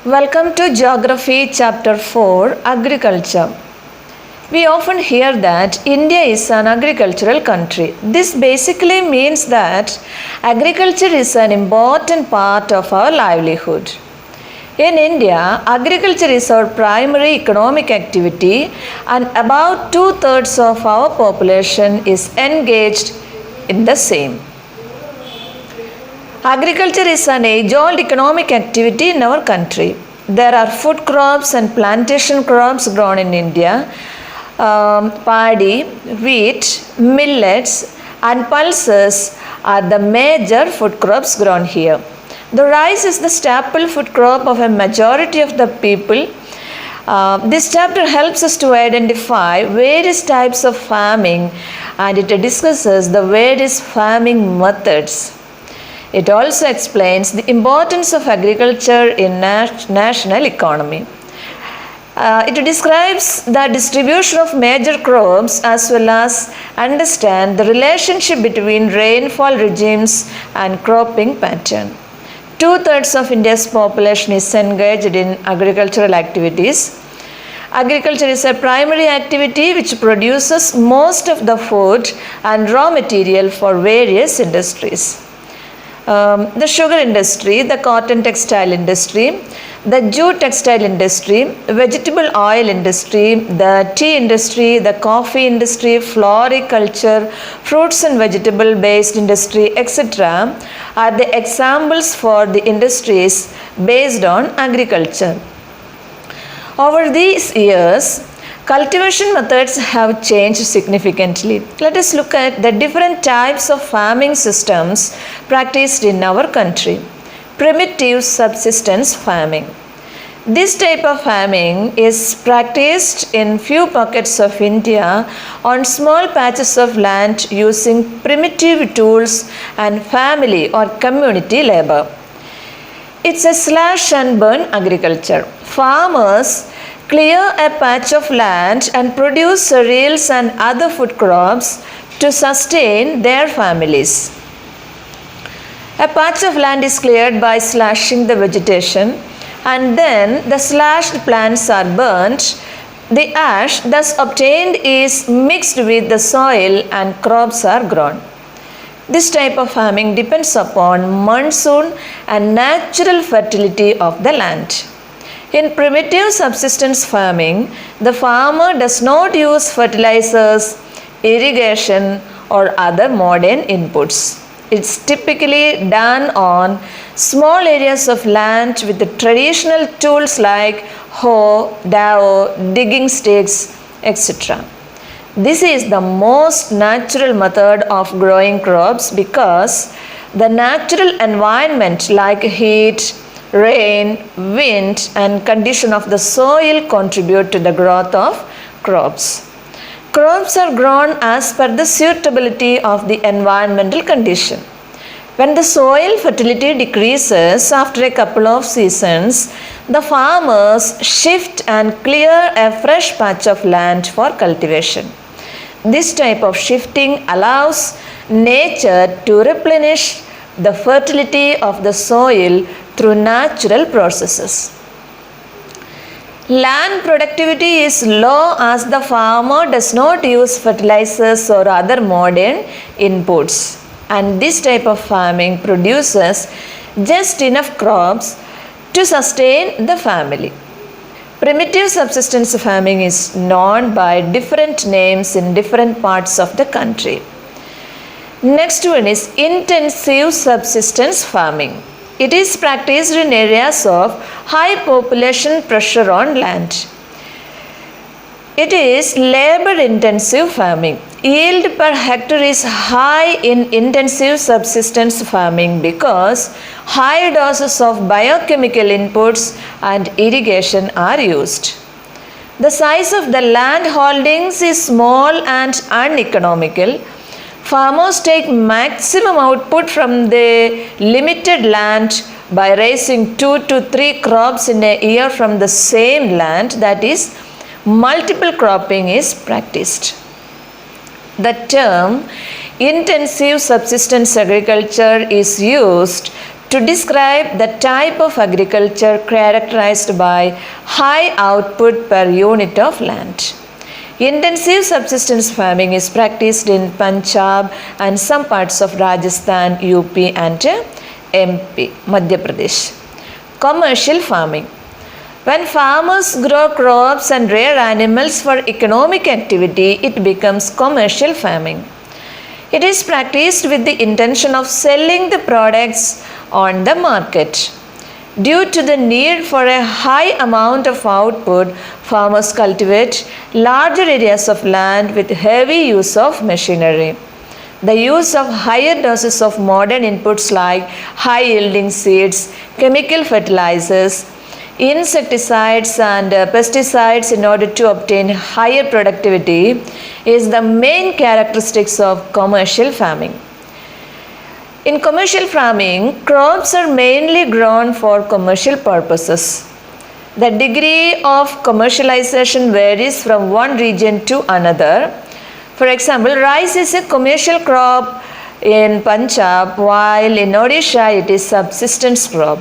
Welcome to Geography Chapter 4 Agriculture. We often hear that India is an agricultural country. This basically means that agriculture is an important part of our livelihood. In India, agriculture is our primary economic activity, and about 2/3 of our population is engaged in the same. Agriculture is an age-old economic activity in our country. There are food crops and plantation crops grown in India. Paddy, wheat, millets and pulses are the major food crops grown here. The rice is the staple food crop of a majority of the people. This chapter helps us to identify various types of farming, and it discusses the various farming methods. It also explains the importance of agriculture in national economy. It describes the distribution of major crops as well as understand the relationship between rainfall regimes and cropping pattern. 2/3 of India's population is engaged in agricultural activities. Agriculture is a primary activity which produces most of the food and raw material for various industries. The sugar industry, the cotton textile industry, the jute textile industry, vegetable oil industry, the tea industry, the coffee industry, floriculture, fruits and vegetable based industry, etc. are the examples for the industries based on agriculture. Over these years, cultivation methods have changed significantly. Let us look at the different types of farming systems practiced in our country. Primitive subsistence farming. This type of farming is practiced in few pockets of India on small patches of land using primitive tools and family or community labor. It's a slash and burn agriculture. Farmers clear a patch of land and produce cereals and other food crops to sustain their families. A patch of land is cleared by slashing the vegetation, and then the slashed plants are burnt. The ash thus obtained is mixed with the soil and crops are grown. This type of farming depends upon monsoon and natural fertility of the land. In primitive subsistence farming, the farmer does not use fertilizers, irrigation, or other modern inputs. It's typically done on small areas of land with the traditional tools like hoe, dowel, digging sticks, etc. This is the most natural method of growing crops because the natural environment like heat, rain, wind and condition of the soil contribute to the growth of crops. Crops are grown as per the suitability of the environmental condition. When the soil fertility decreases after a couple of seasons, the farmers shift and clear a fresh patch of land for cultivation. This type of shifting allows nature to replenish the fertility of the soil through natural processes. Land productivity is low as the farmer does not use fertilizers or other modern inputs, and this type of farming produces just enough crops to sustain the family. Primitive subsistence farming is known by different names in different parts of the country. Next one is intensive subsistence farming. It is practiced in areas of high population pressure on land. It is labor intensive farming. Yield per hectare is high in intensive subsistence farming because high doses of biochemical inputs and irrigation are used. The size of the land holdings is small and uneconomical. Farmers take maximum output from the limited land by raising 2 to 3 crops in a year from the same land, that is, multiple cropping is practiced. The term intensive subsistence agriculture is used to describe the type of agriculture characterized by high output per unit of land. Intensive subsistence farming is practiced in Punjab and some parts of Rajasthan, UP and MP, Madhya Pradesh. Commercial farming. When farmers grow crops and rear animals for economic activity, it becomes commercial farming. It is practiced with the intention of selling the products on the market. Due to the need for a high amount of output, farmers cultivate larger areas of land with heavy use of machinery. The use of higher doses of modern inputs like high yielding seeds, chemical fertilizers, insecticides and pesticides in order to obtain higher productivity is the main characteristics of commercial farming. In commercial farming, crops are mainly grown for commercial purposes. The degree of commercialization varies from one region to another. For example, rice is a commercial crop in Punjab, while in Odisha it is subsistence crop.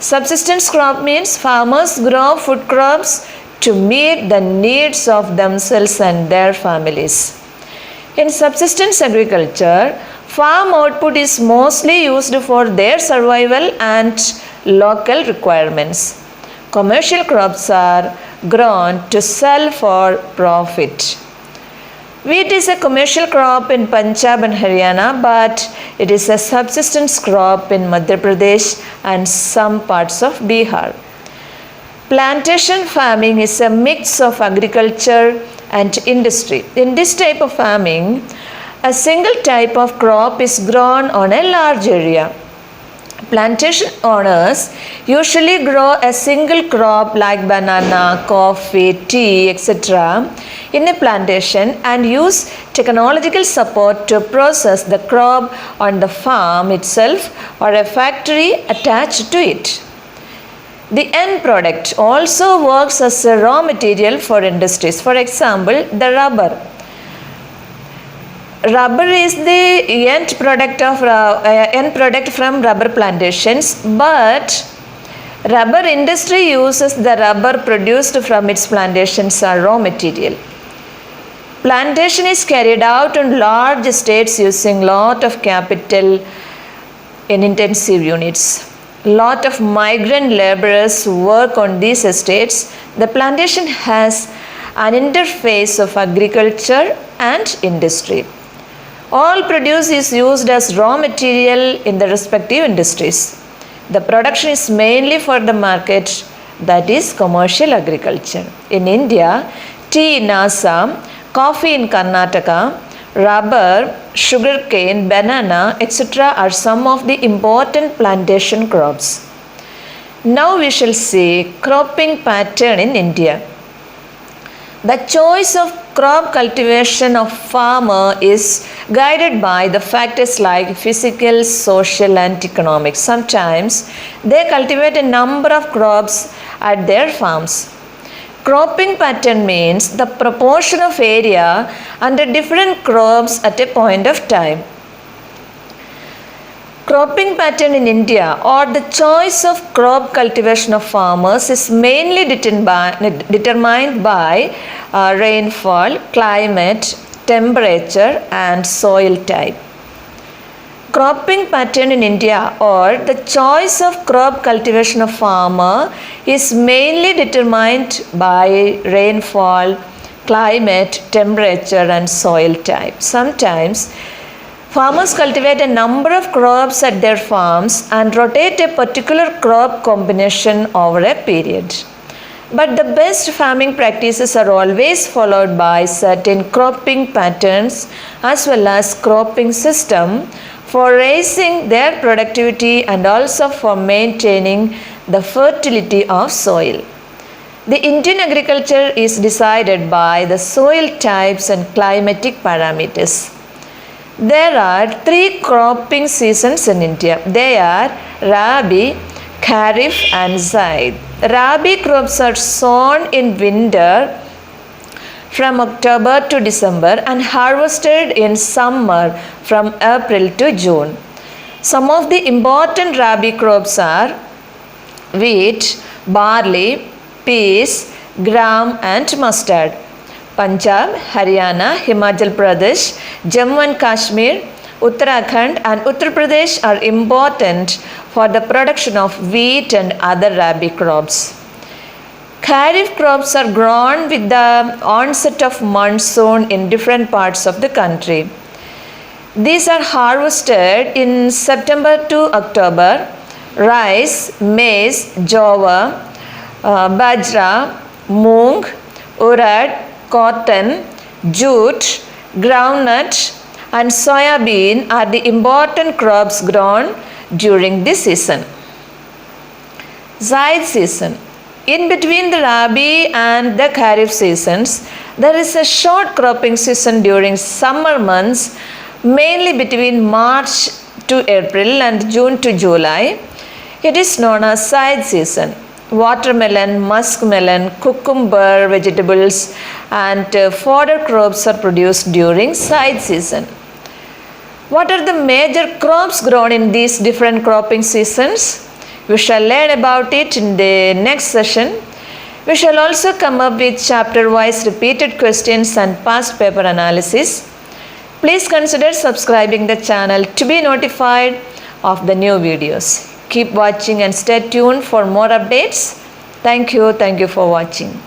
Subsistence crop means farmers grow food crops to meet the needs of themselves and their families. In subsistence agriculture, farm output is mostly used for their survival and local requirements. Commercial crops are grown to sell for profit. Wheat is a commercial crop in Punjab and Haryana, but it is a subsistence crop in Madhya Pradesh and some parts of Bihar. Plantation farming is a mix of agriculture and industry. In this type of farming, a single type of crop is grown on a large area. Plantation owners usually grow a single crop like banana, coffee, tea, etc. in a plantation and use technological support to process the crop on the farm itself or a factory attached to it. The end product also works as a raw material for industries. For example, the rubber. Rubber is the end product from rubber plantations, but rubber industry uses the rubber produced from its plantations as raw material. Plantation is carried out on large estates using lot of capital in intensive units. Lot of migrant laborers work on these estates. The plantation has an interface of agriculture and industry. All produce is used as raw material in the respective industries. The production is mainly for the market, that is commercial agriculture. In India, tea in Assam, coffee in Karnataka, rubber, sugarcane, banana, etc. are some of the important plantation crops. Now we shall see cropping pattern in India. The choice of crop cultivation of farmer is guided by the factors like physical, social and economic. Sometimes they cultivate a number of crops at their farms. Cropping pattern means the proportion of area under different crops at a point of time. Cropping pattern in India or the choice of crop cultivation of farmers is mainly determined by rainfall, climate, temperature and soil type. Cropping pattern in India or the choice of crop cultivation of farmer is mainly determined by rainfall, climate, temperature and soil type. Sometimes farmers cultivate a number of crops at their farms and rotate a particular crop combination over a period. But the best farming practices are always followed by certain cropping patterns as well as cropping system for raising their productivity and also for maintaining the fertility of soil. The Indian agriculture is decided by the soil types and climatic parameters. There are 3 cropping seasons in India. They are Rabi, Kharif and Zaid. Rabi crops are sown in winter from October to December and harvested in summer from April to June. Some of the important rabi crops are wheat, barley, peas, gram and mustard. Punjab, Haryana, Himachal Pradesh, Jammu and Kashmir, Uttarakhand and Uttar Pradesh are important for the production of wheat and other rabi crops. Kharif crops are grown with the onset of monsoon in different parts of the country. These are harvested in September to October. Rice, maize, jowar, bajra, moong, urad, cotton, jute, groundnut and soya bean are the important crops grown during this season. Zaid season. In between the Rabi and the Kharif seasons, there is a short cropping season during summer months, mainly between March to April and June to July. It is known as Zaid season. Watermelon, muskmelon, cucumber vegetables and fodder crops are produced during Zaid season. What are the major crops grown in these different cropping seasons? We shall learn about it in the next session. We shall also come up with chapter-wise repeated questions and past paper analysis. Please consider subscribing the channel to be notified of the new videos. Keep watching and stay tuned for more updates. Thank you for watching.